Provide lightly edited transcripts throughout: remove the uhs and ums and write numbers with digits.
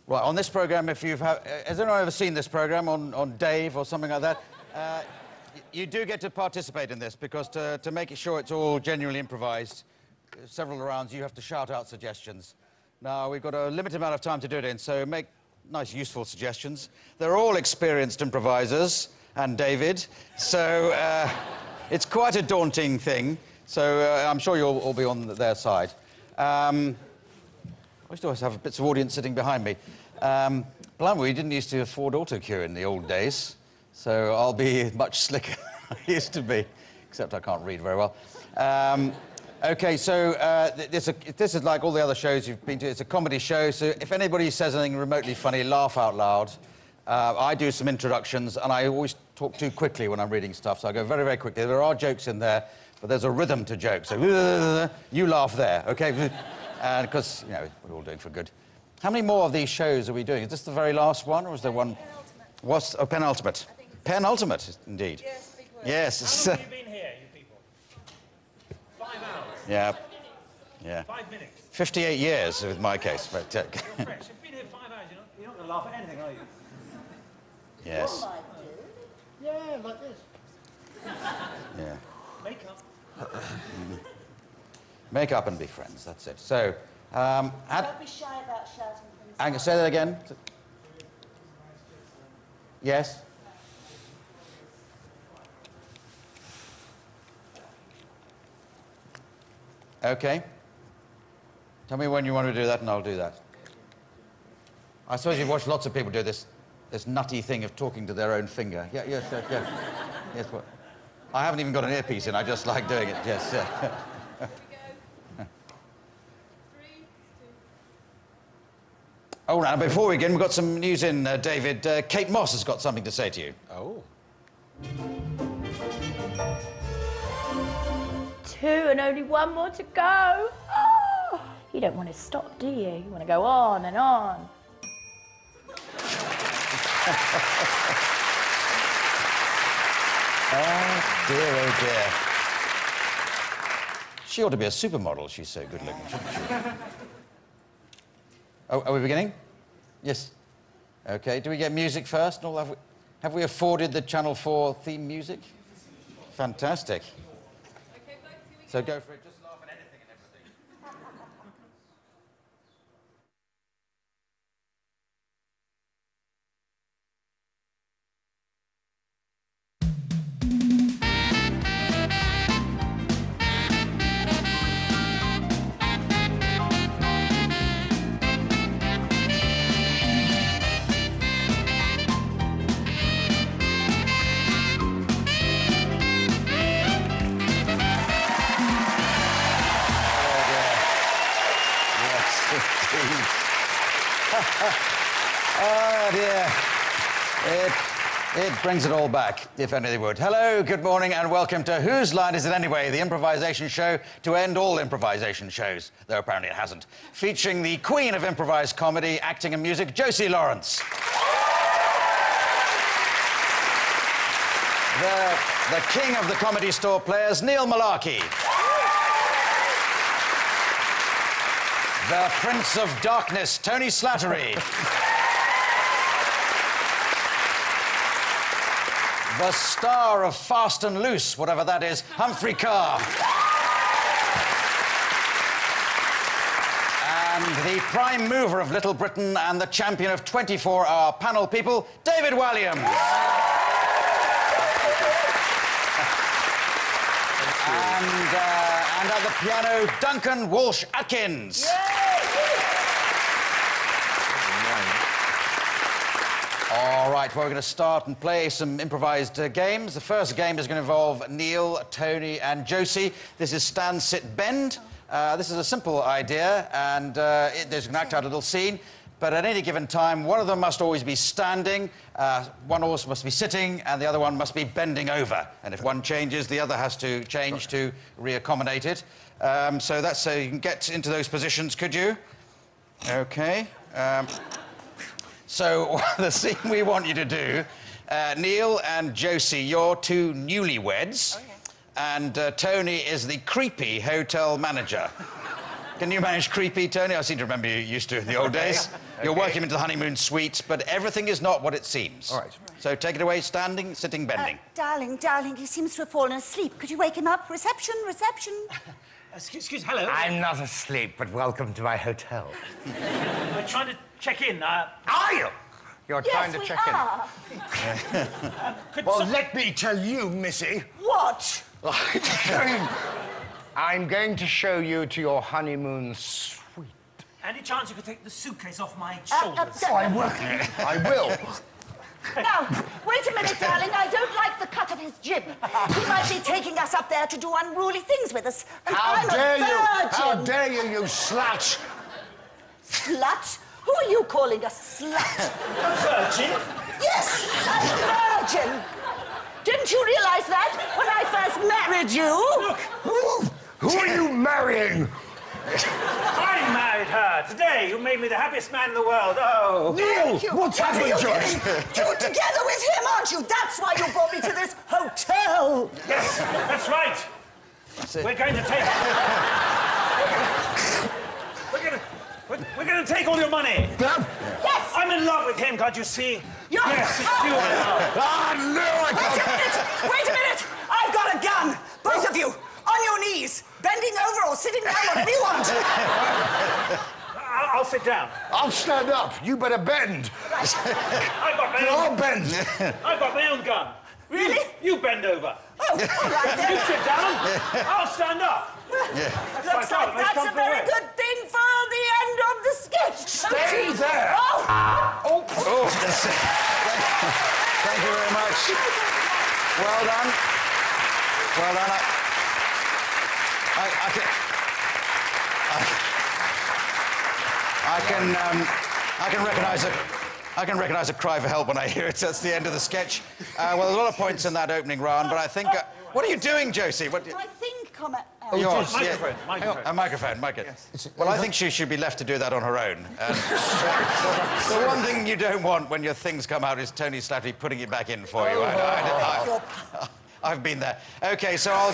Right, on this programme, if you've... has anyone ever seen this programme on Dave or something like that? You do get to participate in this, because to make sure it's all genuinely improvised, several rounds, you have to shout out suggestions. Now, we've got a limited amount of time to do it in, so make nice, useful suggestions. They're all experienced improvisers, and David, so it's quite a daunting thing, so I'm sure you'll all be on their side. I used to always have bits of audience sitting behind me. Blimey, we didn't used to afford autocue in the old days, so I'll be much slicker than I used to be, except I can't read very well. OK, so this is like all the other shows you've been to. It's a comedy show, so if anybody says anything remotely funny, laugh out loud. I do some introductions, and I always talk too quickly when I'm reading stuff, so I go very, very quickly. There are jokes in there, but there's a rhythm to jokes. So you laugh there, OK? And because, you know, we're all doing for good. How many more of these shows are we doing? Is this the very last one, or is there one? Penultimate. What's... Oh, penultimate. Penultimate, indeed. Yes, big word. Yes. How long have you been here, you people? 5 hours? Yeah. Yeah. 5 minutes? 58 years, with my case. But, You're fresh. You've been here 5 hours, you're not going to laugh at anything, are you? yes. Yeah, like this. Yeah. Makeup. Make up and be friends, that's it. So, Don't be shy about shouting things Angus, out. say that again. Yes? OK. Tell me when you want to do that, and I'll do that. I suppose you've watched lots of people do this nutty thing of talking to their own finger. Yeah, yes, yeah. Yes, what? I haven't even got an earpiece in, I just like doing it, yes. Here we go. 3, 2... Oh, now, before we begin, we've got some news in, David. Kate Moss has got something to say to you. Oh. 2 and only 1 more to go. Oh, you don't want to stop, do you? You want to go on and on. Oh, dear, oh, dear. She ought to be a supermodel. She's so good looking, shouldn't she? Oh, are we beginning? Yes. OK, do we get music first? No, have we afforded the Channel 4 theme music? Fantastic. OK, folks, here we go. So go for it. Just laugh at anything and everything. Oh, dear. It brings it all back, if only they would. Hello, good morning, and welcome to Whose Line Is It Anyway, the improvisation show to end all improvisation shows, though apparently it hasn't. Featuring the queen of improvised comedy, acting and music, Josie Lawrence. The king of the comedy store players, Neil Malarkey. The Prince of Darkness, Tony Slattery. The star of Fast and Loose, whatever that is, Humphrey Carr. And the prime mover of Little Britain and the champion of 24-hour panel people, David Walliams. And at the piano, Duncan Walsh-Atkins. All right, well, we're going to start and play some improvised games. The first game is going to involve Neil, Tony and Josie. This is Stand, Sit, Bend. This is a simple idea, and there's going to act out a little scene. But at any given time, one of them must always be standing, one also must be sitting, and the other one must be bending over. And if one changes, the other has to change to reaccommodate it. So that's so you can get into those positions, could you? OK. So the scene we want you to do, Neil and Josie, you're two newlyweds. Okay. And Tony is the creepy hotel manager. Can you manage creepy, Tony? I seem to remember you used to in the old days. You'll work him into the honeymoon suite, but everything is not what it seems. All right. So take it away, standing, sitting, bending. Darling, he seems to have fallen asleep. Could you wake him up? Reception. Excuse, hello. I'm not asleep, but welcome to my hotel. We're trying to check in. Are you? You're trying to check in. Well, let me tell you, Missy. What? I'm going to show you to your honeymoon suite. Any chance you could take the suitcase off my shoulders? I will. I will. Now, wait a minute, darling. I don't like the cut of his jib. He might be taking us up there to do unruly things with us. And I'm a virgin. How dare you, you slut! Slut? Who are you calling a slut? A virgin? Yes, a virgin. Didn't you realize that when I first married you? Look, Who are you marrying? I married her today. You made me the happiest man in the world. Oh. Neil, what's happened, Joyce? You're together with him, aren't you? That's why you brought me to this hotel. Yes, that's right. We're going to take... We're going to take all your money. Yes. I'm in love with him, can't you see? You're... Yes, it's you I love. Ah, no, I can't. Wait a minute! I've got a gun! Both of you, on your knees, bending over or sitting down, whatever you want. I'll sit down. I'll stand up. You better bend. I've got my I'll own... bend. I've got my own gun. Really? You bend over. Oh, all right then. You sit down. I'll stand up. Looks like that's a very good thing for the end of the sketch. Stay there. Oh! Oh, that's it. Thank you very much. Well done. Well done. I can recognise a cry for help when I hear it. That's the end of the sketch. Well, there's a lot of points in that opening round, but I think... what are you doing, Josie? I think, comment... Yours, yeah. Microphone. A microphone, Well, I think she should be left to do that on her own. The one thing you don't want when your things come out is Tony Slattery putting it back in for you. I've been there. OK, so I'll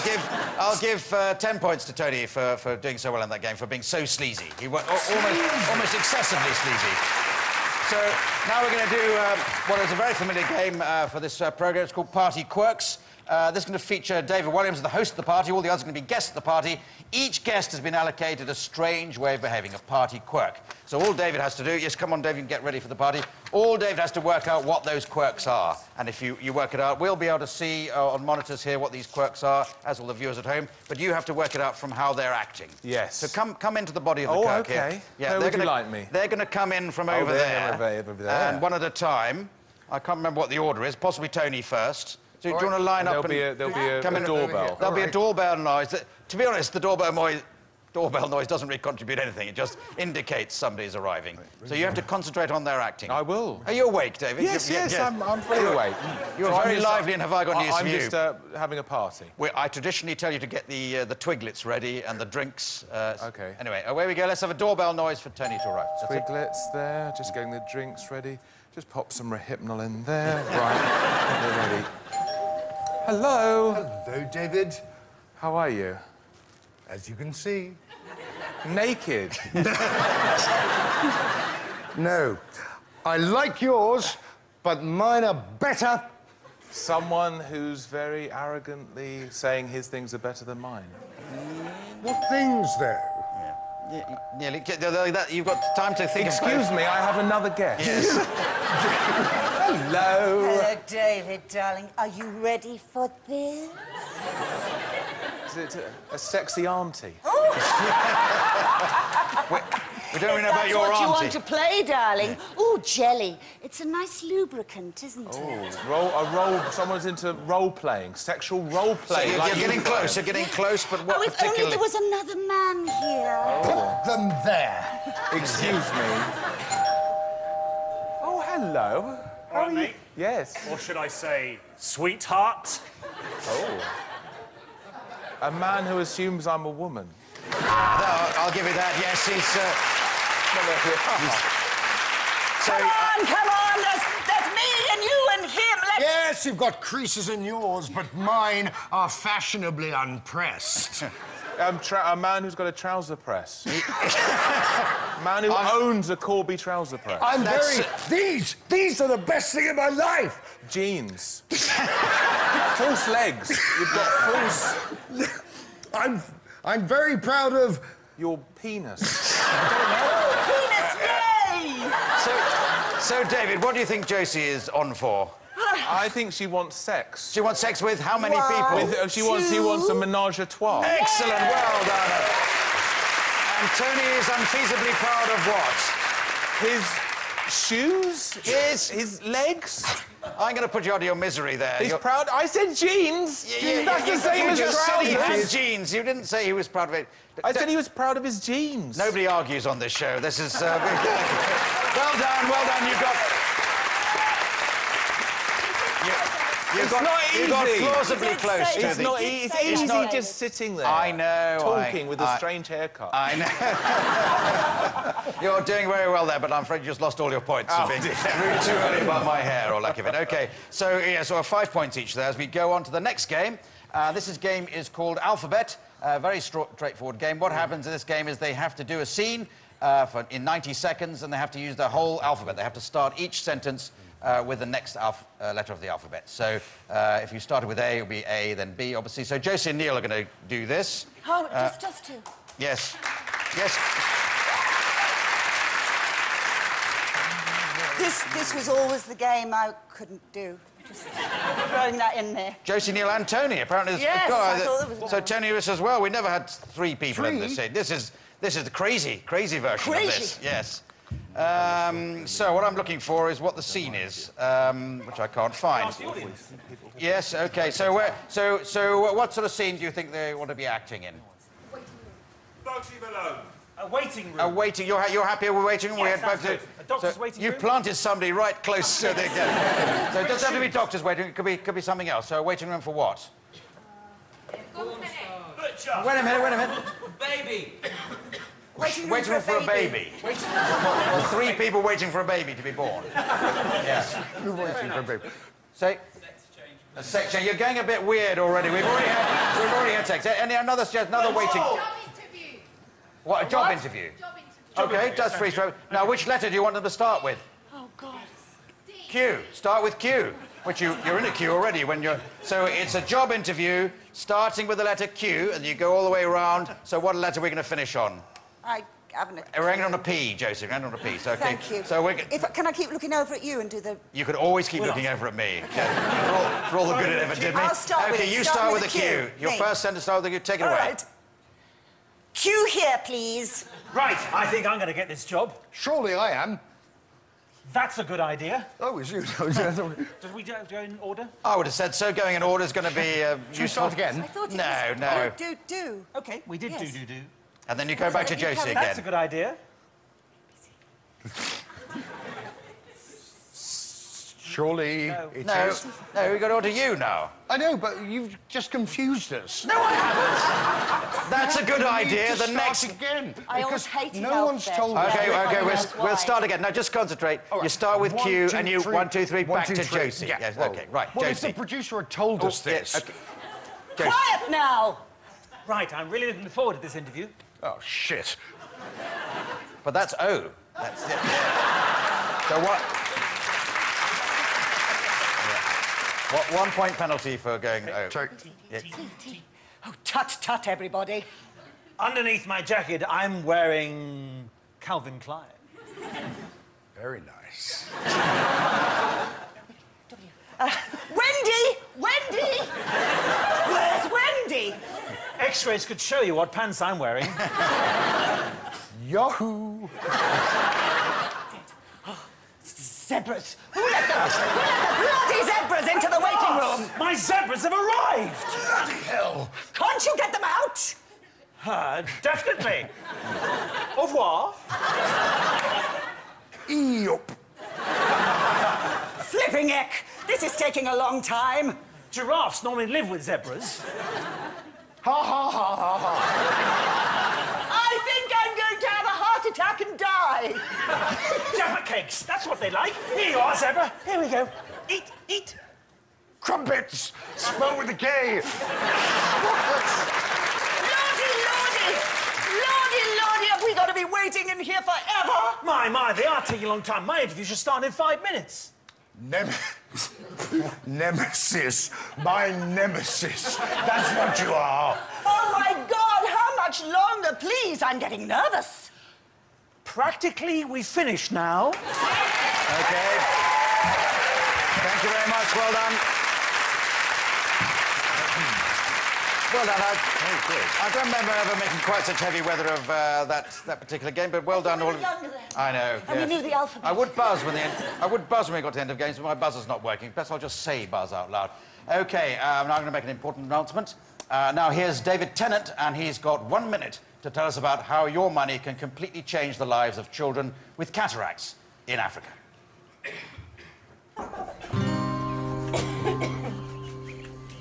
give 10 points to Tony for doing so well in that game, for being so sleazy. He was almost excessively sleazy. So now we're going to do what is a very familiar game for this programme. It's called Party Quirks. This is going to feature David Williams, the host of the party. All the others are going to be guests of the party. Each guest has been allocated a strange way of behaving, a party quirk. So all David has to do... Yes, come on, David, get ready for the party. All David has to work out what those quirks are. And if you work it out, we'll be able to see on monitors here what these quirks are, as will the viewers at home. But you have to work it out from how they're acting. Yes. So come into the body of the quirk here. OK. Yeah, where would you like me? They're going to come in from over there. Over there. And one at a time. I can't remember what the order is. Possibly Tony first. So do you want to line up and... There'll be a doorbell. There'll be a doorbell noise. To be honest, the doorbell noise doesn't really contribute anything. It just indicates somebody's arriving. So you have to concentrate on their acting. I will. Are you awake, David? Yes, I'm fully awake. You're very lively and have I got news for you? I'm just having a party. I traditionally tell you to get the twiglets ready and the drinks. OK. Anyway, away we go. Let's have a doorbell noise for Tony to arrive. Twiglets there, just getting the drinks ready. Just pop some Rohypnol in there. Right, they're ready. Hello. Hello, David. How are you? As you can see. Naked. No. I like yours, but mine are better. Someone who's very arrogantly saying his things are better than mine. What things, though? Yeah, nearly. You've got time to think. Excuse me, I have another guest. Yes. Hello. Hello, David, darling. Are you ready for this? Is it a sexy auntie? We don't really know about your That's what you want auntie. to play, darling. Ooh, jelly. It's a nice lubricant, isn't it? Someone's into role-playing, sexual role-playing. So you're getting close, you're getting close, but what Oh, if particularly... only there was another man here. Put them there. Excuse me. Oh, hello. How All are right, you? mate. Yes. Or should I say, sweetheart? Oh. A man who assumes I'm a woman. I'll give you that, yes, he's... Come on, there's me and you and him. Let's... Yes, you've got creases in yours, but mine are fashionably unpressed. A man who's got a trouser press. A man who owns a Corby trouser press. These are the best thing in my life. Jeans. False legs. You've got false... I'm very proud of... Your penis. Penis, yay! So, David, what do you think Josie is on for? I think she wants sex. She wants sex with how many people? She wants a menage a trois. Excellent, well done. And Tony is unfeasibly proud of what? His shoes? His legs? I'm going to put you out of your misery there. He's proud. I said jeans. That's the same as You just said he had trousers. jeans. You didn't say he was proud of it. I said he was proud of his jeans. Nobody argues on this show. This is... well done, well done. You got... It's not easy. You got plausibly close to It's not easy. It's easy just sitting there. I know. Talking with a strange haircut. I know. You're doing very well there, but I'm afraid you just lost all your points for being rude too early about my hair or lack of it. OK, so, yeah, so 5 points each there as we go on to the next game. This game is called Alphabet. Very straightforward game. What happens in this game is they have to do a scene in 90 seconds, and they have to use the whole alphabet. They have to start each sentence with the next letter of the alphabet. So if you started with A, it would be A, then B, obviously. So Josie and Neil are going to do this. Oh, just two. Yes. Yes. This was always the game I couldn't do. Just throwing that in there. Josie, Neil and Tony, apparently. Yes, I thought there was so Tony was as well. We never had 3 people in this Three? scene. This is the crazy version of Crazy? this. Yes. So what I'm looking for is what the scene is, which I can't find. Yes. Okay. So what sort of scene do you think they want to be acting in? Bugsy Malone. A waiting room. A waiting. You're happy with waiting room? Yes, We had that's it. A doctor's waiting You've room? planted somebody right close so they get. So it doesn't have to be doctor's waiting. It could be something else. So a waiting room for what? Butcher. Wait a minute. Baby. Waiting Waiting room for a baby. Well, 3 people waiting for a baby to be born. Yes. Say. A sex change. You're going a bit weird already. We've already had sex. Another waiting. Job interview. What? A job interview. Okay, just freeze frame. Now, which letter do you want them to start with? Oh, God. Q. Start with Q. Which you're in a queue already when you're... So it's a job interview starting with the letter Q, and you go all the way around. So what letter are we going to finish on? I haven't... We're ending on a P, Joseph. We're ending on a P. So, okay. Thank you. So Can I keep looking over at you and do the... you could always keep looking over at me. Yeah. For all the good it ever did me. I'll start with Okay, it. you Start start with with the a Q. Q. Your Me. first sentence start with a Q. Take it All away. right. Q here, please. Right, I think I'm going to get this job. Surely I am. That's a good idea. Oh, it's you. Does we go in order? I would have said so. Going in order is going to be Should we start again? I thought it No, was... no. Oh, do. OK, we did Yes. do. And then you go back to You Josie covered- again. That's a good idea. Surely it No, is. no, we've got to order you now. I know, but you've just confused us. No, I haven't. That's a good idea. The next... again. I always because hated no one's alphabet. told us. Okay, Yeah, okay, everyone knows we'll why. start again. Now, just concentrate. All right. You start with 1, Q, 2, and you... 3. 1, 2, 3, 1, back 2, to 3. Josie. Yeah. Yes, Whoa. OK, right, Well, if Josie. the producer had told us Yeah, this... okay. Josie. Quiet now. Right, I'm really looking forward to this interview. Oh, shit. But that's O. That's it. So what... Yeah. 1 point penalty for going O. So, Yeah. Oh, tut, everybody. Underneath my jacket, I'm wearing Calvin Klein. very nice. Wendy! Where's Wendy? X-rays could show you what pants I'm wearing. Yahoo! Zebras. Who let the bloody zebras into the waiting room? My zebras have arrived! Bloody hell! Can't you get them out? Definitely. Au revoir. Yup. Flipping heck. This is taking a long time. Giraffes normally live with zebras. Ha ha ha ha ha. I think I'm going to have a heart attack and die. Jaffa cakes, that's what they like. Here you are, zebra. Here we go. Eat. Crumpets! Spelled with a K. Lordy, Lordy, have we got to be waiting in here forever? My, they are taking a long time. My interview should start in 5 minutes. Nemesis. My nemesis. That's what you are. Oh, my God, how much longer, please? I'm getting nervous. Practically, we finished now. Okay. Thank you very much. Well done. Well done. I don't remember ever making quite such heavy weather of that particular game, but well done, all of you. I know. And we knew the alphabet. I would buzz when we got to the end of games, but my buzzer's not working. Best I'll just say buzz out loud. Okay, now I'm going to make an important announcement. Now here's David Tennant, and he's got 1 minute to tell us about how your money can completely change the lives of children with cataracts in Africa.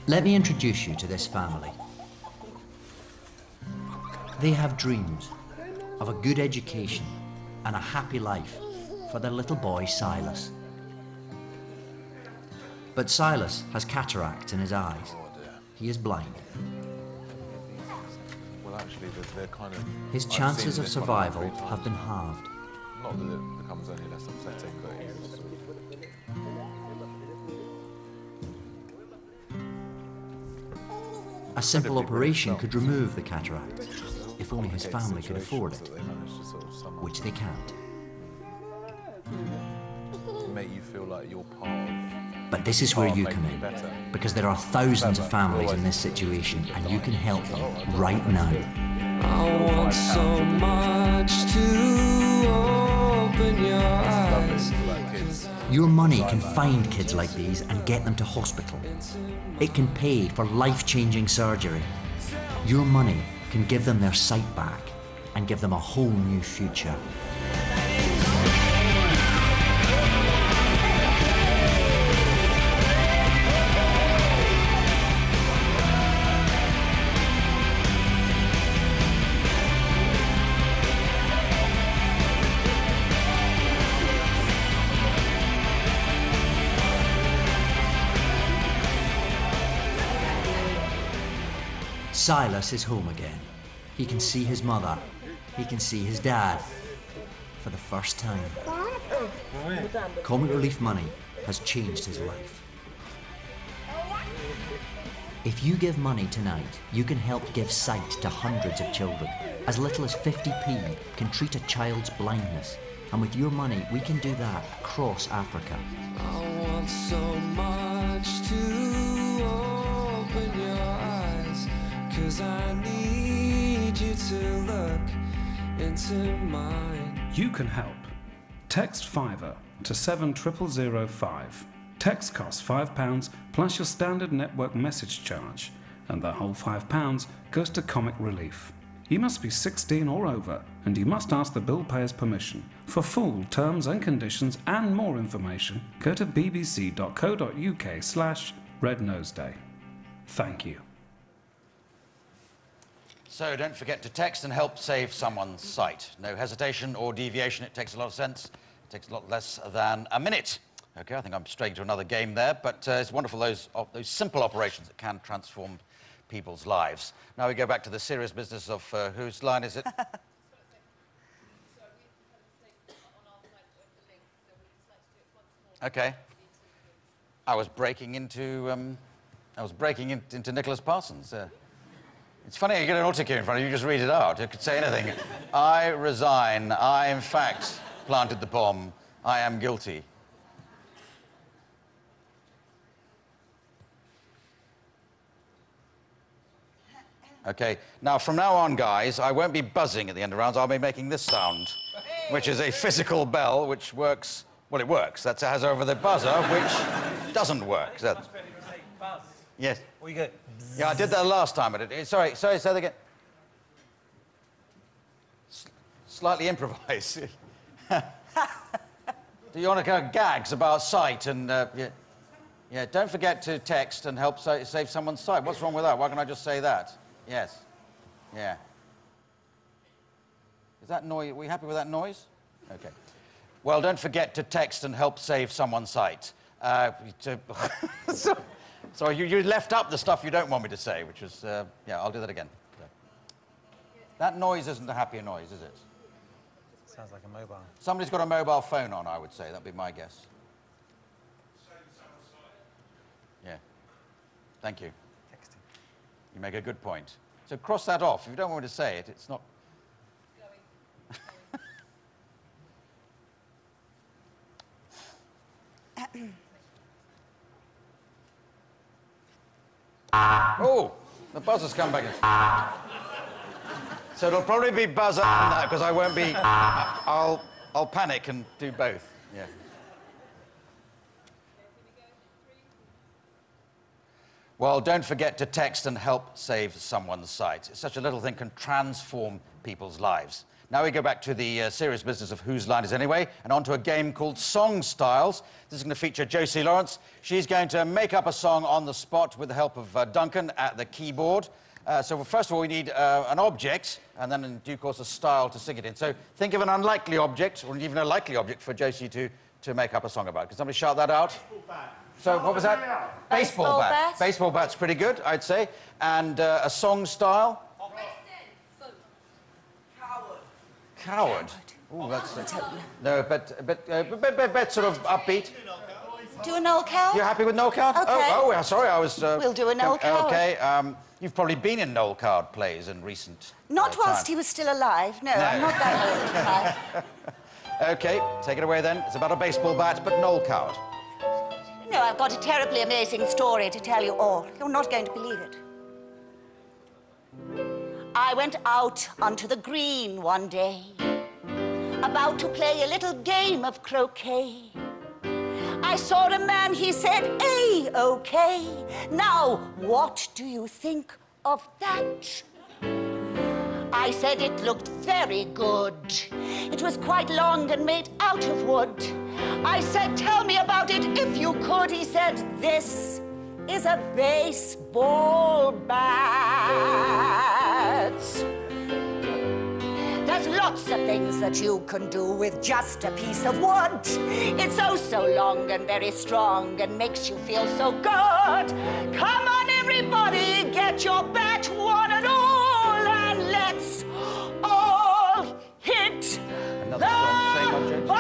Let me introduce you to this family. They have dreams of a good education and a happy life for their little boy, Silas. But Silas has cataracts in his eyes. He is blind. Well, actually, they're kind of... His chances of survival have been halved. Not that it becomes any less upsetting, but it's... A simple operation could remove the cataract, if only his family could afford it, which they can't. Make you feel like you're part of... But this is where you come in, because there are thousands of families in this situation, and you can help them right now. I want so much to open your eyes. Your money can find kids like these and get them to hospital. It can pay for life-changing surgery. Your money can give them their sight back and give them a whole new future. Silas is home again. He can see his mother. He can see his dad. For the first time. Comic Relief money has changed his life. If you give money tonight, you can help give sight to hundreds of children. As little as 50p can treat a child's blindness. And with your money, we can do that across Africa. I want so much to open your eyes, 'cause I need you to look into mine. You can help. Text Fiver to 70005. Text costs £5 plus your standard network message charge, and the whole £5 goes to Comic Relief. You must be 16 or over, and you must ask the bill payer's permission. For full terms and conditions and more information, go to bbc.co.uk/Red Nose Day. Thank you. So don't forget to text and help save someone's sight. No hesitation or deviation. It takes a lot of sense. It takes a lot less than a minute. Okay, I think I'm straying to another game there, but it's wonderful, those simple operations that can transform people's lives. Now we go back to the serious business of whose line is it? Okay. I was breaking into Nicholas Parsons. It's funny, you get an autocue in front of you, you just read it out. You could say anything. I resign. I, in fact, planted the bomb. I am guilty. Okay, now from now on, guys, I won't be buzzing at the end of rounds. I'll be making this sound, which is a physical bell, which works. Well, it works. That's it has over the buzzer, which doesn't work. Yes. What you get? Yeah, I did that last time. Sorry, say that again. Slightly improvise. Do you want to go gags about sight and yeah? Don't forget to text and help save someone's sight. What's wrong with that? Why can't I just say that? Yes. Yeah. Is that noise? Are we happy with that noise? Okay. Well, don't forget to text and help save someone's sight. So you left up the stuff you don't want me to say, which was, yeah, I'll do that again. That noise isn't a happy noise, is it? Sounds like a mobile. Somebody's got a mobile phone on, I would say. That'd be my guess. Yeah. Thank you. Texting. You make a good point. So cross that off. If you don't want me to say it, it's not... Oh, the buzzer's come back in. So it'll probably be buzzer and that, because I won't be... I'll panic and do both. Yeah. Well, don't forget to text and help save someone's sight. Such a little thing can transform people's lives. Now we go back to the serious business of Whose Line Is It Anyway, and on to a game called Song Styles. This is going to feature Josie Lawrence. She's going to make up a song on the spot with the help of Duncan at the keyboard. So first of all, we need an object, and then in due course a style to sing it in. So think of an unlikely object, or even a likely object for Josie to make up a song about. Can somebody shout that out? Baseball bat. So what was that? Baseball bat. Baseball bat's pretty good, I'd say. And a song style? Coward. Oh, that's... No, but sort of upbeat. Do a Noel Coward? You're happy with Noel Coward? Okay. Oh, sorry, I was... We'll do a Noel Coward. Okay, you've probably been in Noel Coward plays in recent Not whilst time. he was still alive, no. I'm not that old. Okay, take it away then. It's about a baseball bat, but Noel Coward. No, I've got a terribly amazing story to tell you all. You're not going to believe it. I went out onto the green one day, about to play a little game of croquet. I saw a man, he said, A-OK. Now, what do you think of that? I said it looked very good. It was quite long and made out of wood. I said, tell me about it if you could. He said, this is a baseball bat. There's lots of things that you can do with just a piece of wood. It's oh so long and very strong and makes you feel so good. Come on, everybody, get your bat, one and all, and let's all hit Another song, same object. ball.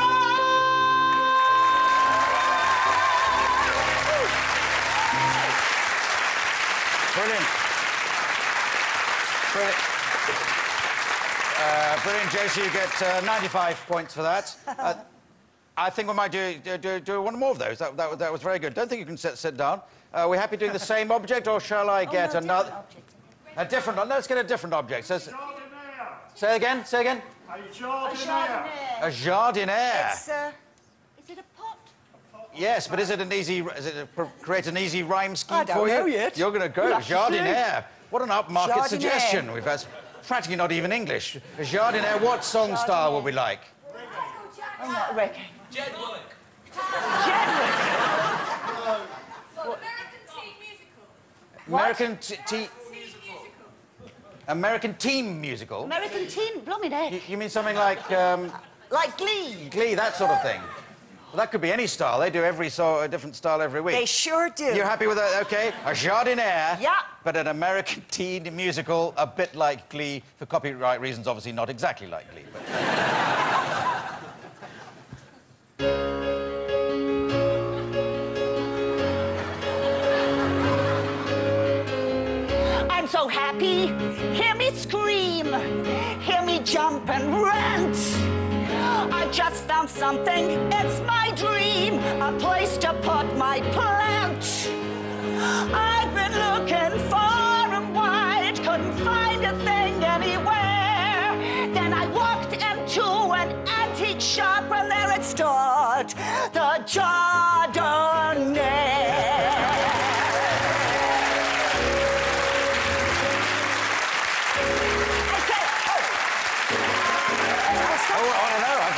Brilliant. Brilliant, Josie. You get 95 points for that. I think we might do one more of those. That was very good. Don't think you can sit down. Are we happy doing the same object, or shall I get another? A different one. Let's get a different object. So, say again. Say again. A jardiniere. A jardiniere. It's, is it a pot? Yes, but is it create an easy rhyme scheme I don't for you? know yet. You're going to go We'll have to jardiniere. What an upmarket Jardiniere. suggestion. That's practically not even English. A jardiniere. What song style would we like? Oh, not reggae. Jed Willock. American American team musical? American teen, blooming heck. You mean something like... Like Glee. Glee, that sort of thing. Well, that could be any style. They do a different style every week. They sure do. You're happy with that? OK. A jardiniere. Yeah. But an American teen musical, a bit like Glee. For copyright reasons, obviously not exactly like Glee. But... I'm so happy. Hear me scream. Hear me jump and rant. I've just found something. It's my dream. A place to put my plant. I've been looking far and wide. Couldn't find a thing anywhere. Then I walked into an antique shop and there it stood. The jardiniere.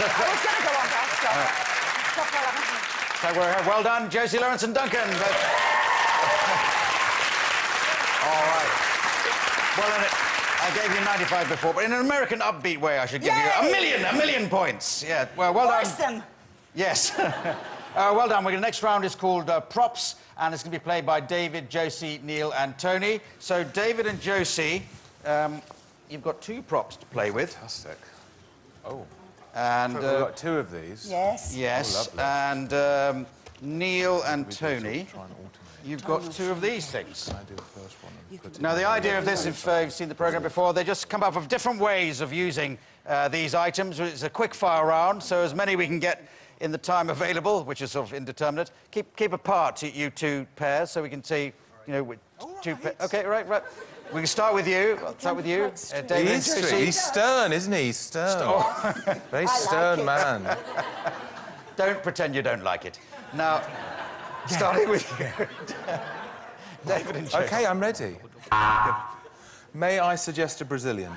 I was going to go on, but I'll stop. Stop while I'm here. So well done, Josie Lawrence and Duncan. All right. Well, I gave you 95 before, but in an American upbeat way, I should give you a million points. Yeah, well done. Awesome. Yes. Well done. The next round is called Props, and it's going to be played by David, Josie, Neil, and Tony. So, David and Josie, you've got 2 props to play with. Fantastic. Oh. And So we've got 2 of these. Yes. yes, Oh, and Neil and Tony, Try and alternate. you've got 2 of these things. I do the first one and put it Now, the idea of this, if you've seen the programme before, they just come up with different ways of using these items. It's a quick-fire round, so as many we can get in the time available, which is sort of indeterminate. Keep apart, you 2 pairs, so we can see, you know, with 2 pairs. OK, right. We can start with you. I'll start with you. David and Josie. He's stern, isn't he? He's stern. Very stern man. Don't pretend you don't like it. Now, starting with you. David and Josie. OK, I'm ready. May I suggest a Brazilian?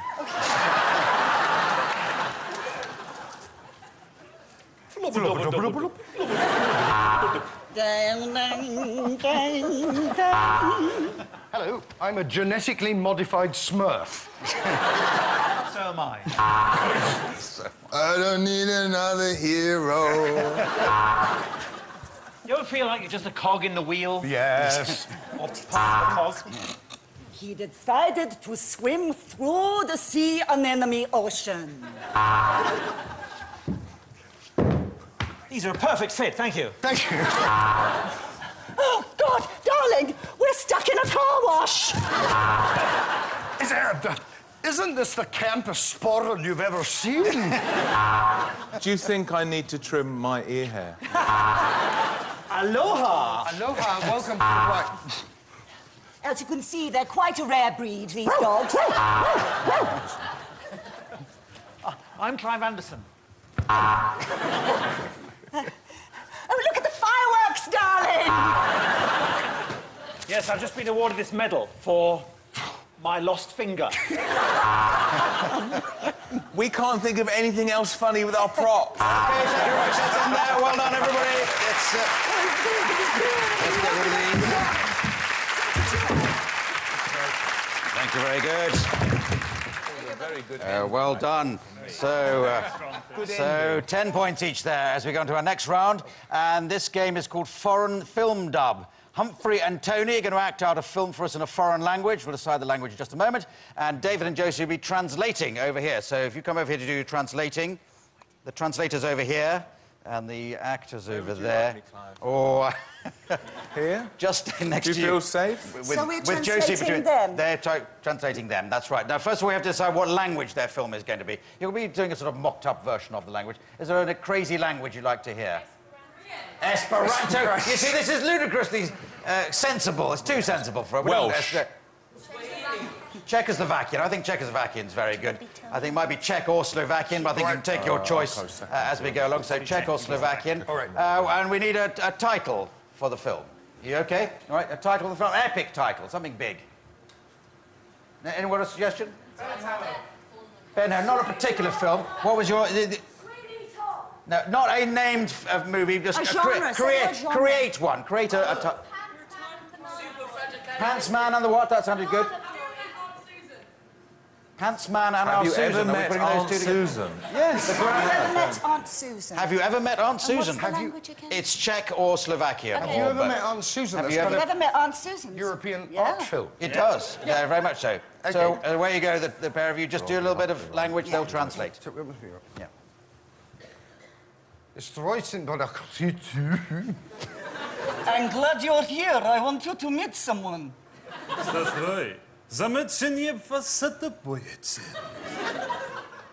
Hello, I'm a genetically modified Smurf. So am I. I don't need another hero. You ever feel like you're just a cog in the wheel? Yes. Or part of the cog? He decided to swim through the sea anemone ocean. These are a perfect fit, thank you. Thank you. Oh, God, darling, we're stuck in a car wash. Isn't this the campest sporran you've ever seen? Do you think I need to trim my ear hair? Aloha! Aloha, welcome to the right. As you can see, they're quite a rare breed, these dogs. I'm Clive Anderson. Oh, look at the fireworks, darling! Yes, I've just been awarded this medal for my lost finger. We can't think of anything else funny with our props. OK, thank you very much. That's in there. Well done, everybody. Let's get rid of these. Thank you, very good. Very good. Well done. So 10 points each there as we go into our next round. And this game is called Foreign Film Dub. Humphrey and Tony are going to act out a film for us in a foreign language. We'll decide the language in just a moment. And David and Josie will be translating over here. So if you come over here to do your translating, the translator's over here, and the actor's over there. Or Here? just next Do to you you. feel safe? So we're Josie translating between them? They're translating them, that's right. Now, first of all, we have to decide what language their film is going to be. You'll be doing a sort of mocked-up version of the language. Is there a crazy language you'd like to hear? Esperanto. You see, this is ludicrously sensible. It's too sensible for it. Welsh. Czechoslovakian. I think Czechoslovakian's very good. I think it might be Czech or Slovakian, but I think you can take your choice as we go along. So Czech or Slovakian. All right. And we need a title for the film. You OK? All right, a title for the film. Epic title, something big. Anyone a suggestion? Ben Hur. Not a particular film. What was your... No, not a named movie, just A genre, create one. Create a Pants Man and the what? That sounded good. Pants Man and our Susan. Have you ever met Aunt Susan? Yes. Have you ever met Aunt Susan? Have you ever met Aunt Susan? What's the language again? It's Czech or Slovakian. Have you ever met Aunt Susan? Have you Have you ever met Aunt Susan? European art film. It does. Yeah, very much so. Okay. So away you go, the pair of you. Just do a little bit of language. They'll translate. Yeah. I'm glad you're here. I want you to meet someone.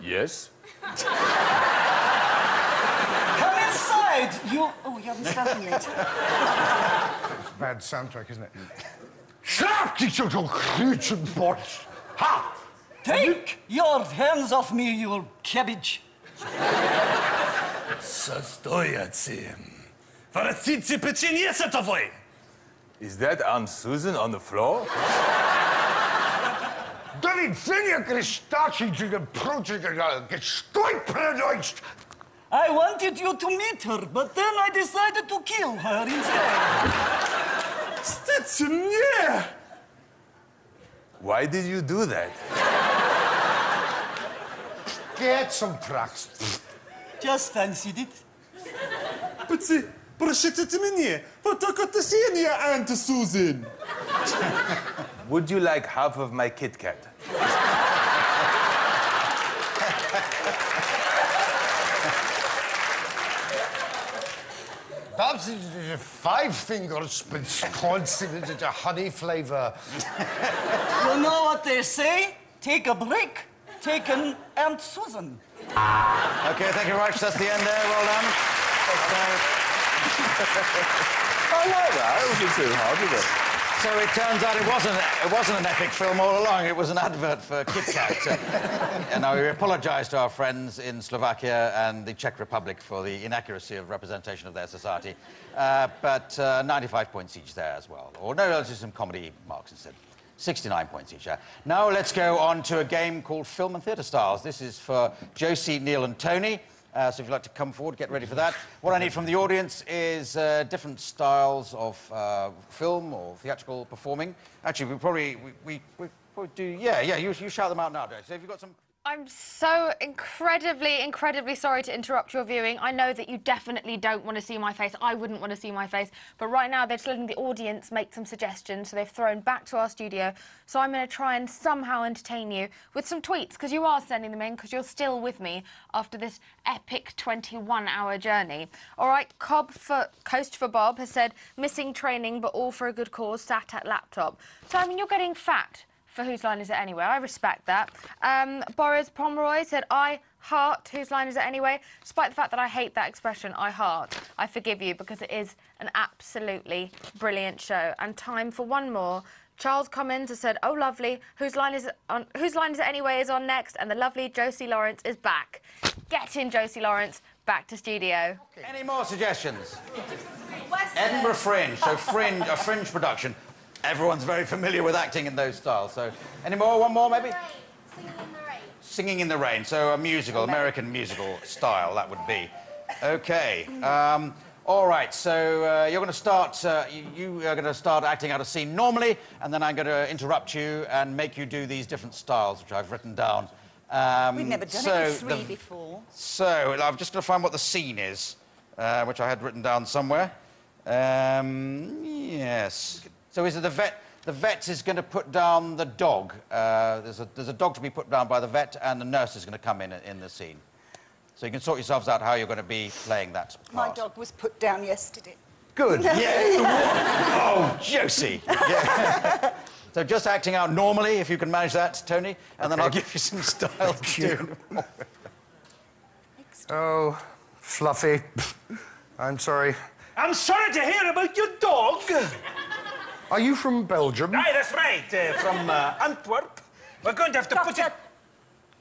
Yes. Come inside. You... Oh, you haven't started yet. Bad soundtrack, isn't it? Slap die little creature bots. Ha! Take your hands off me, you cabbage. Is that Aunt Susan on the floor? David, Finja Christaci to the project gestolpert. I wanted you to meet her, but then I decided to kill her instead. Why did you do that? Get some tracks. Just fancied it. Would you like half of my Kit Kat? Perhaps it's 5 fingers, but it's constant. It's a honey flavour. You know what they say? Take a break. Take an Aunt Susan. OK, thank you very much. That's the end there. Well done. I like that. It wasn't too hard, was it? So it turns out it wasn't an epic film all along. It was an advert for Kit Kat. And now we apologise to our friends in Slovakia and the Czech Republic for the inaccuracy of representation of their society. But 95 points each there as well. Or no, let's do some comedy marks instead. 69 points each. Now let's go on to a game called Film and Theatre Styles. This is for Josie, Neil and Tony. So if you'd like to come forward, get ready for that. What I need from the audience is different styles of film or theatrical performing. Actually, we probably do. Yeah. You shout them out now, Josie. So if you've got some. I'm so incredibly sorry to interrupt your viewing. I know that you definitely don't want to see my face. I wouldn't want to see my face. But right now, they're just letting the audience make some suggestions, so they've thrown back to our studio. So I'm going to try and somehow entertain you with some tweets, because you are sending them in, because you're still with me after this epic 21-hour journey. All right, Coast for Bob has said, missing training, but all for a good cause, sat at laptop. So, I mean, you're getting fat for Whose Line Is It Anyway? I respect that. Boris Pomeroy said, I heart Whose Line Is It Anyway? Despite the fact that I hate that expression, I heart. I forgive you, because it is an absolutely brilliant show. And time for one more. Charles Cummins has said, oh, lovely, Whose Line Is It Anyway is on next, and the lovely Josie Lawrence is back. Get in, Josie Lawrence, back to studio. Okay. Any more suggestions? Edinburgh Fringe, so a Fringe production. Everyone's very familiar with acting in those styles. So, any more? One more, maybe? Singing in the Rain. Singing in the Rain. So a musical, American musical style, that would be. OK. All right, so you're going to start... you are going to start acting out a scene normally, and then I'm going to interrupt you and make you do these different styles, which I've written down. We've never done it with 3 before. So, I'm just going to find what the scene is, which I had written down somewhere. Yes. So is it the vet? The vet is going to put down the dog. There's a dog to be put down by the vet, and the nurse is going to come in the scene. So you can sort yourselves out how you're going to be playing that part. My dog was put down yesterday. Good. Yeah. Oh, Josie. Yeah. So just acting out normally, if you can manage that, Tony, and then I'll give you some style to do. Oh, Fluffy. I'm sorry. I'm sorry to hear about your dog. Are you from Belgium? Aye, that's right. From Antwerp. We're going to have to put it...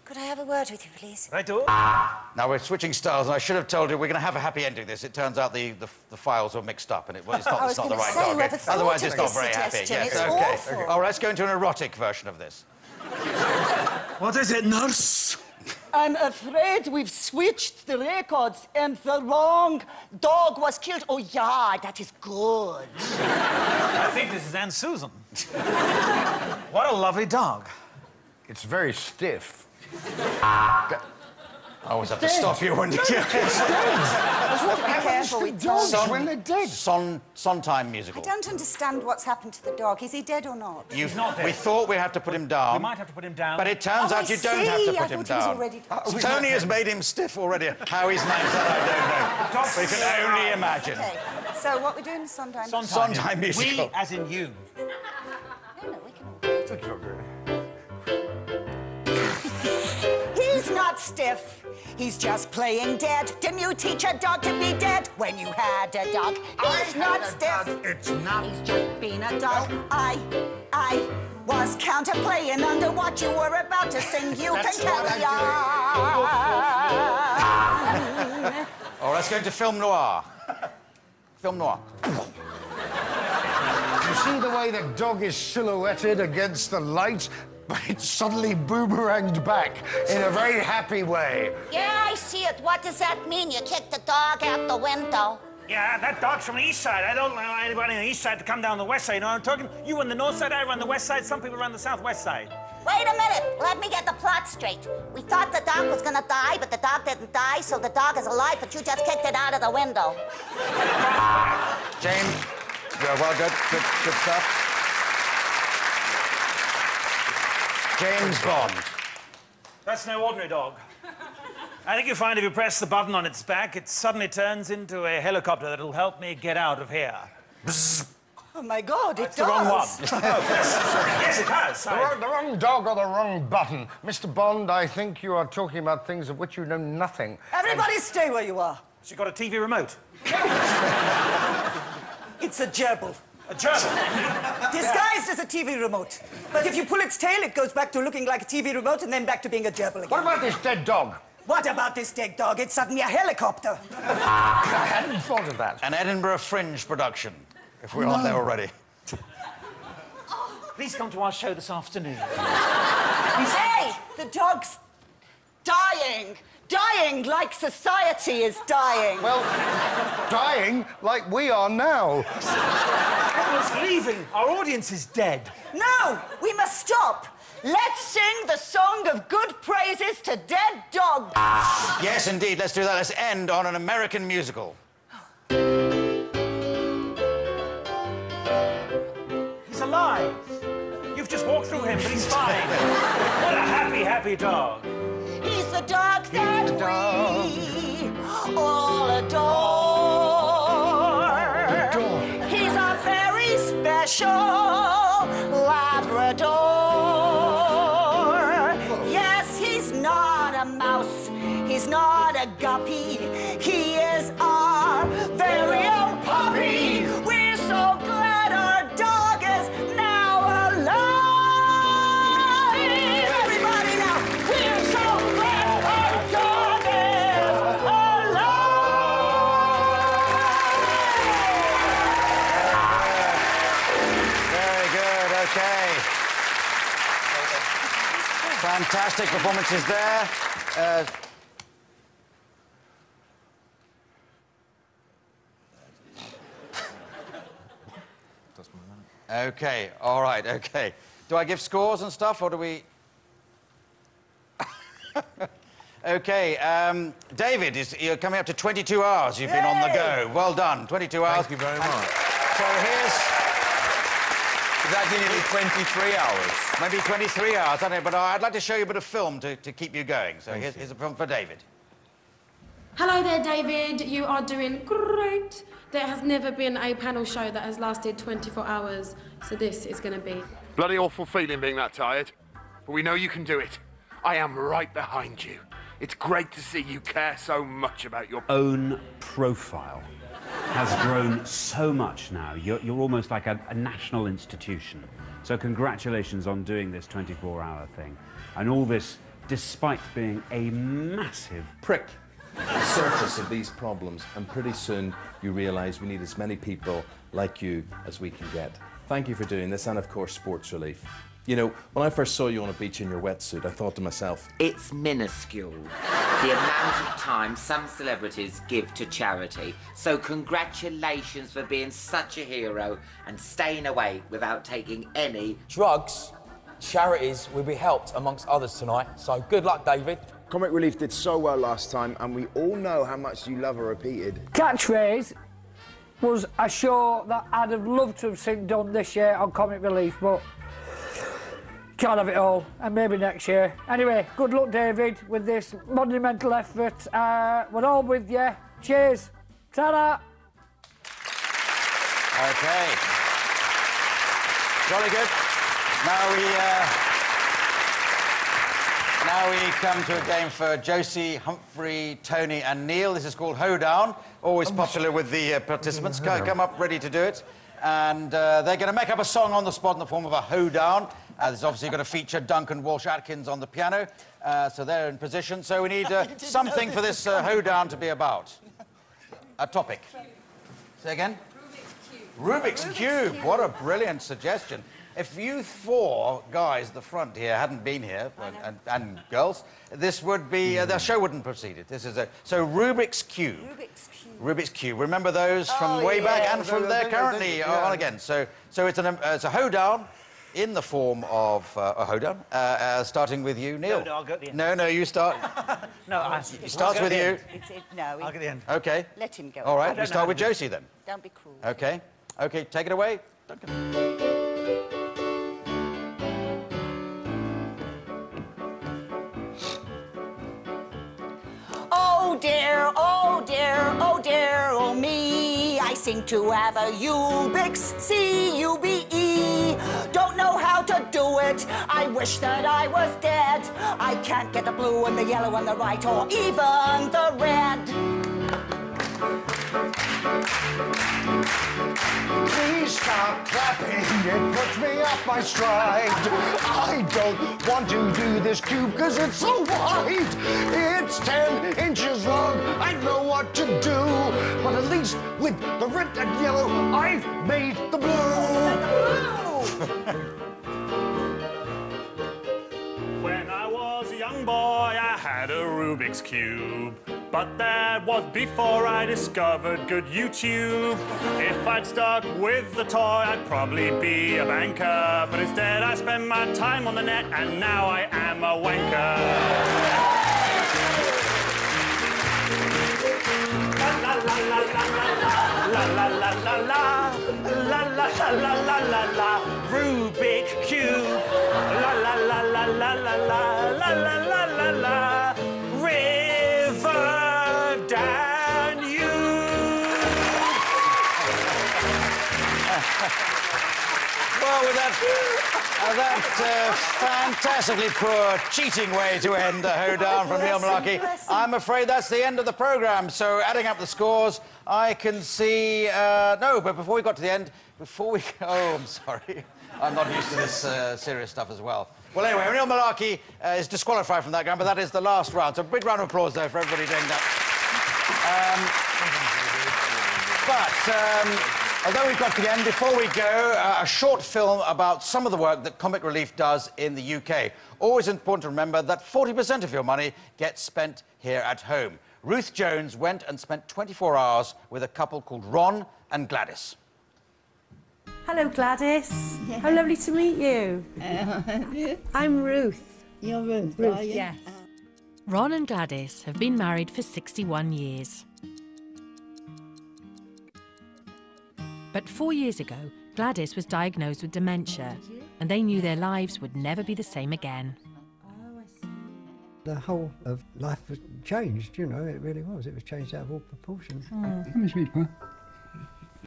Could I have a word with you, please? Righto. Now, we're switching styles, and I should have told you we're going to have a happy ending this. It turns out the files were mixed up, and it's not the right dog. Otherwise, it's not very happy. Yes, it's OK. awful. All right, let's go into an erotic version of this. What is it, nurse? I'm afraid we've switched the records and the wrong dog was killed. Oh, yeah, that is good. I think this is Aunt Susan. What a lovely dog. It's very stiff. I always have to stop you when you get it. What careful with dogs when they're dead. Sondheim musical. I don't understand what's happened to the dog. Is he dead or not? He's not dead. We thought we had to put him down. We might have to put him down. But it turns out you don't have to put him down. Tony has made him stiff already. How he's managed that, I don't know. We can only imagine. Okay, so what we're doing is Sondheim. Sondheim musical. We, as in you. No, we can... He's not stiff. He's just playing dead. Didn't you teach a dog to be dead when you had a dog? He's not stiff. It's not. He's just been a dog. I was counterplaying under what you were about to sing. You can carry on. Oh, let's go into film noir. Film noir. You see the way the dog is silhouetted against the light? But it's suddenly boomeranged back in a very happy way. Yeah, I see it. What does that mean? You kicked the dog out the window. Yeah, that dog's from the east side. I don't allow anybody on the east side to come down the west side. You know what I'm talking? You on the north side, I run the west side. Some people run the southwest side. Wait a minute. Let me get the plot straight. We thought the dog was gonna die, but the dog didn't die, so the dog is alive, but you just kicked it out of the window. James, well, good stuff. James Bond. That's no ordinary dog. I think you'll find if you press the button on its back, it suddenly turns into a helicopter that'll help me get out of here. Bzzz. Oh, my God, That's it does. the wrong one. Yes, it has. The wrong dog or the wrong button. Mr. Bond, I think you are talking about things of which you know nothing. Everybody stay where you are. She got a TV remote. It's a gerbil. A gerbil? Disguised as a TV remote. But if you pull its tail, it goes back to looking like a TV remote and then back to being a gerbil again. What about this dead dog? What about this dead dog? It's suddenly a helicopter. I hadn't thought of that. An Edinburgh Fringe production, if we're on there already. Please come to our show this afternoon. Hey, the dog's dying. Dying like society is dying. Well, dying like we are now. Everyone's leaving. Our audience is dead. No, we must stop. Let's sing the song of good praises to dead dogs. Yes, indeed. Let's do that. Let's end on an American musical. He's alive. You've just walked through him, but he's fine. What a happy, happy dog. He's the dog that we all adore. He's a very special Labrador. Yes, he's not a mouse. He's not a guppy. He is our very own puppy. We're so glad our dog is now alive. Everybody now, we're so glad our dog is alive. Very good, okay. Fantastic performances there. Okay, all right, okay. Do I give scores and stuff, or do we... Okay, David, you're coming up to 22 hours you've been on the go. Well done, 22 hours. Thank you very much. So here's... It's actually nearly 23 hours. Maybe 23 hours, I don't know, but I'd like to show you a bit of film to keep you going. So here's a film for David. Hello there, David. You are doing great. There has never been a panel show that has lasted 24 hours, so this is going to be. Bloody awful feeling being that tired, but we know you can do it. I am right behind you. It's great to see you care so much about your own profile has grown so much now. You're almost like a national institution. So congratulations on doing this 24-hour thing. And all this despite being a massive prick the surface of these problems, and pretty soon you realise we need as many people like you as we can get. Thank you for doing this, and of course Sports Relief. You know, when I first saw you on a beach in your wetsuit, I thought to myself, it's minuscule, the amount of time some celebrities give to charity. So congratulations for being such a hero and staying away without taking any drugs. Charities will be helped amongst others tonight, so good luck, David. Comic Relief did so well last time, and we all know how much you love a repeated. Catchphrase was a show that I'd have loved to have seen done this year on Comic Relief, but can't have it all, and maybe next year. Anyway, good luck, David, with this monumental effort. We're all with you. Cheers. Ta-da. Okay. Jolly good. Now we come to a game for Josie, Humphrey, Tony and Neil. This is called Hoedown. Always popular with the participants. Come up ready to do it. And they're going to make up a song on the spot in the form of a hoedown. This is obviously going to feature Duncan Walsh-Atkins on the piano. So they're in position. So we need something for this hoedown to be about. A topic. Say again? Rubik's Cube. What a brilliant suggestion. If you four guys at the front here hadn't been here, and girls, this would be... the show wouldn't proceed. This is so Rubik's Cube. Rubik's Cube. Remember those from way back and from there currently on again. So it's a hoedown in the form of a hoedown, starting with you, Neil. No, I'll go at the end. No, you start. It starts with you. No, I'll get the end. Okay. Let him go. All right, we start with Josie then. Don't be cruel. Okay. Okay, take it away, Duncan. missing to have a Ubix, C-U-B-E. Don't know how to do it, I wish that I was dead. I can't get the blue and the yellow and the right, or even the red. Please stop clapping, it puts me off my stride. I don't want to do this cube because it's so wide. It's 10 inches long, I know what to do. But at least with the red and yellow, I've made the blue. When I was a young boy, I had a Rubik's Cube. But that was before I discovered good YouTube. If I'd stuck with the toy, I'd probably be a banker. But instead I spend my time on the net, and now I am a wanker. La la la la la la la la la la la la la la Rubik Cube. La la la la la la la la la la la Well, with that fantastically poor, cheating way to end a hoedown from Neil Mullarkey, I'm afraid that's the end of the programme. So, adding up the scores, I can see... no, but before we got to the end, Oh, I'm sorry. I'm not used to this serious stuff as well. Well, anyway, Neil Mullarkey is disqualified from that game, but that is the last round. So, a big round of applause there for everybody doing that. Although we've got to the end, before we go, a short film about some of the work that Comic Relief does in the UK. Always important to remember that 40% of your money gets spent here at home. Ruth Jones went and spent 24 hours with a couple called Ron and Gladys. Hello, Gladys. Yeah. How lovely to meet you. I'm Ruth. You're Ruth, Ruth, are you? yes. Ron and Gladys have been married for 61 years. But 4 years ago, Gladys was diagnosed with dementia, and they knew their lives would never be the same again. The whole of life was changed, you know, it really was. It was changed out of all proportion.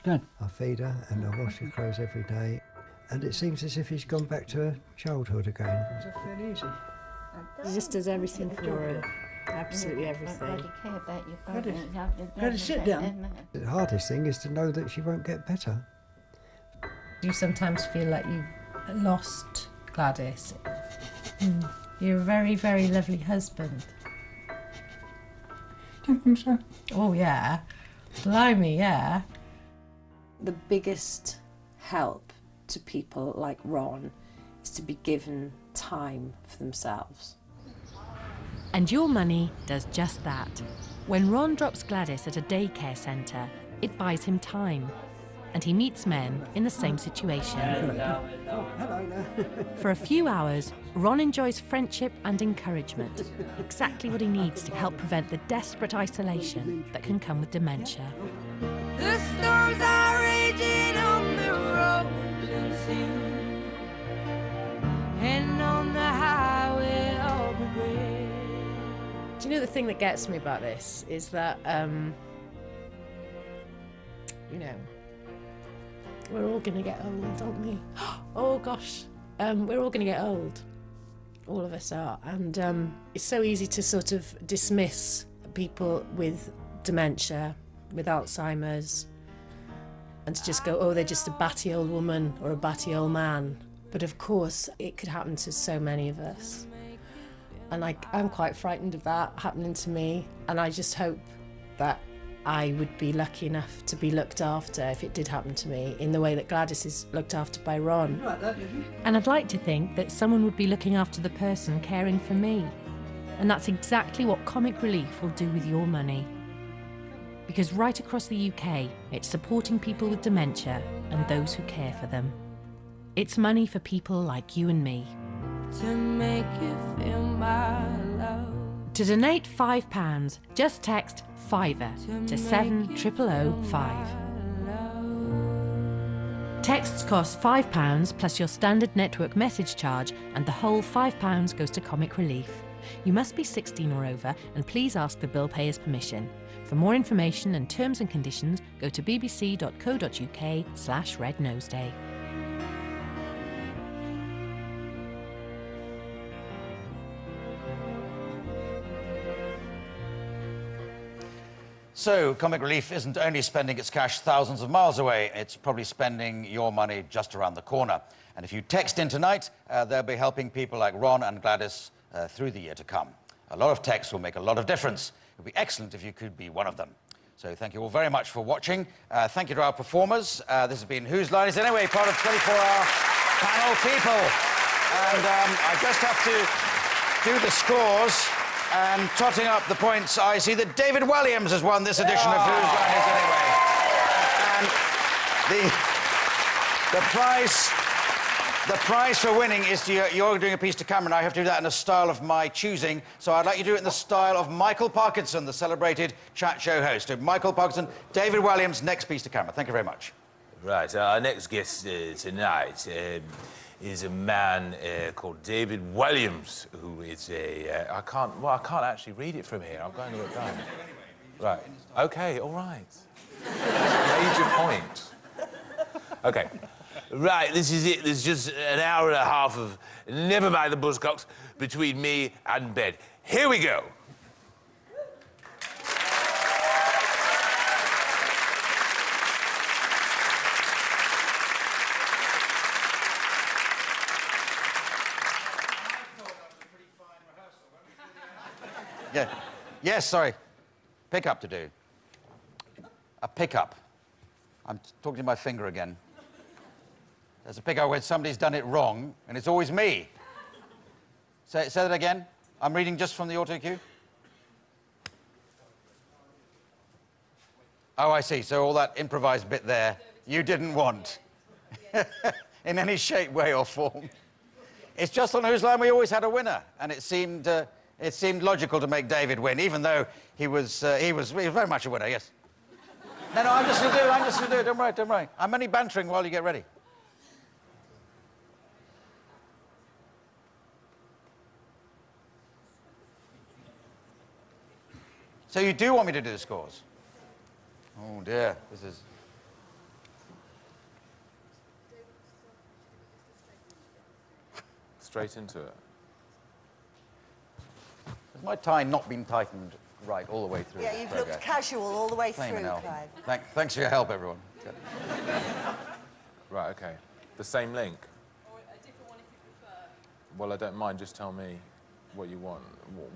Dad. I feed her and I wash her clothes every day, and it seems as if he's gone back to her childhood again. Is that fairly easy? He just does everything for her. Absolutely everything. Gladys, sit down. The hardest thing is to know that she won't get better. Do you sometimes feel like you lost Gladys? You're a very, very lovely husband. Do you think so? Oh, yeah. Blimey, yeah. The biggest help to people like Ron is to be given time for themselves. And your money does just that. When Ron drops Gladys at a daycare centre, it buys him time. And he meets men in the same situation. For a few hours, Ron enjoys friendship and encouragement, exactly what he needs to help prevent the desperate isolation that can come with dementia. The storms are raging on the rolling sea, and on the highway of regret. Do you know the thing that gets me about this is that, you know, we're all going to get old, aren't we? Oh, gosh. We're all going to get old. All of us are. And it's so easy to sort of dismiss people with dementia, with Alzheimer's, and to just go, oh, they're just a batty old woman or a batty old man. But of course, it could happen to so many of us. And I'm quite frightened of that happening to me. And I just hope that I would be lucky enough to be looked after if it did happen to me, in the way that Gladys is looked after by Ron. And I'd like to think that someone would be looking after the person caring for me. And that's exactly what Comic Relief will do with your money. Because right across the UK, it's supporting people with dementia and those who care for them. It's money for people like you and me. To make you feel my love. To donate £5, just text FIVER to 70005. Texts cost £5 plus your standard network message charge, and the whole £5 goes to Comic Relief. You must be 16 or over, and please ask the bill payer's permission. For more information and terms and conditions, go to bbc.co.uk/Red Nose Day. So, Comic Relief isn't only spending its cash thousands of miles away, it's probably spending your money just around the corner. And if you text in tonight, they'll be helping people like Ron and Gladys through the year to come. A lot of texts will make a lot of difference. It would be excellent if you could be one of them. So thank you all very much for watching. Thank you to our performers. This has been Whose Line Is It Anyway, part of 24-hour panel people. And I just have to do the scores. And totting up the points, I see that David Walliams has won this edition of Whose Line Is It Anyway. And the prize for winning is you're doing a piece to camera, and I have to do that in a style of my choosing. So I'd like you to do it in the style of Michael Parkinson, the celebrated chat show host. So Michael Parkinson, David Walliams, next piece to camera. Thank you very much. Right, our next guest tonight is a man called David Walliams, who is a... I can't actually read it from here. I'm going to look down. Right. OK, all right. Major point. OK. Right, this is it. There's just an hour and a half of never mind the Buzzcocks between me and bed. Here we go. Yeah. Yes, sorry. Pickup to do. A pickup. I'm talking to my finger again. There's a pickup where somebody's done it wrong, and it's always me. Say that again. I'm reading just from the auto cue. Oh, I see. So all that improvised bit there, you didn't want. In any shape, way, or form. It's just on Whose Line we always had a winner, and it seemed logical to make David win, even though he was very much a winner, yes. No, I'm just going to do it. Don't worry. I'm only bantering while you get ready. So you do want me to do the scores? Oh, dear. This is... Straight into it. Has my tie not been tightened right all the way through? Yeah, you've looked casual all the way through, Clive. Thanks for your help, everyone. Right, OK. The same link? Or a different one if you prefer. Well, I don't mind. Just tell me what you want.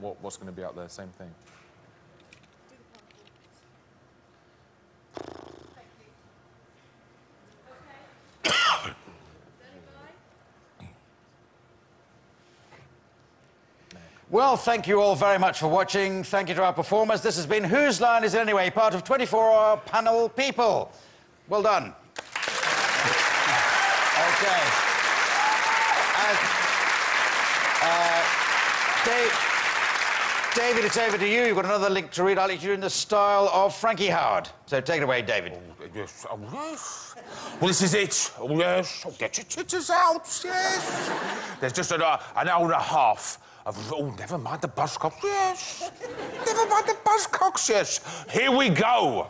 What's going to be out there? Same thing. Well, thank you all very much for watching. Thank you to our performers. This has been Whose Line Is It Anyway, part of 24-hour panel people. Well done. OK. David, it's over to you. You've got another link to read. I'll let you do in the style of Frankie Howard. So take it away, David. Oh, yes. Oh, yes. Well, this is it. Oh, yes. Oh, get your titters out, yes. There's just an hour and a half of... Oh, never mind the Buzzcocks, yes. Never mind the Buzzcocks, yes. Here we go.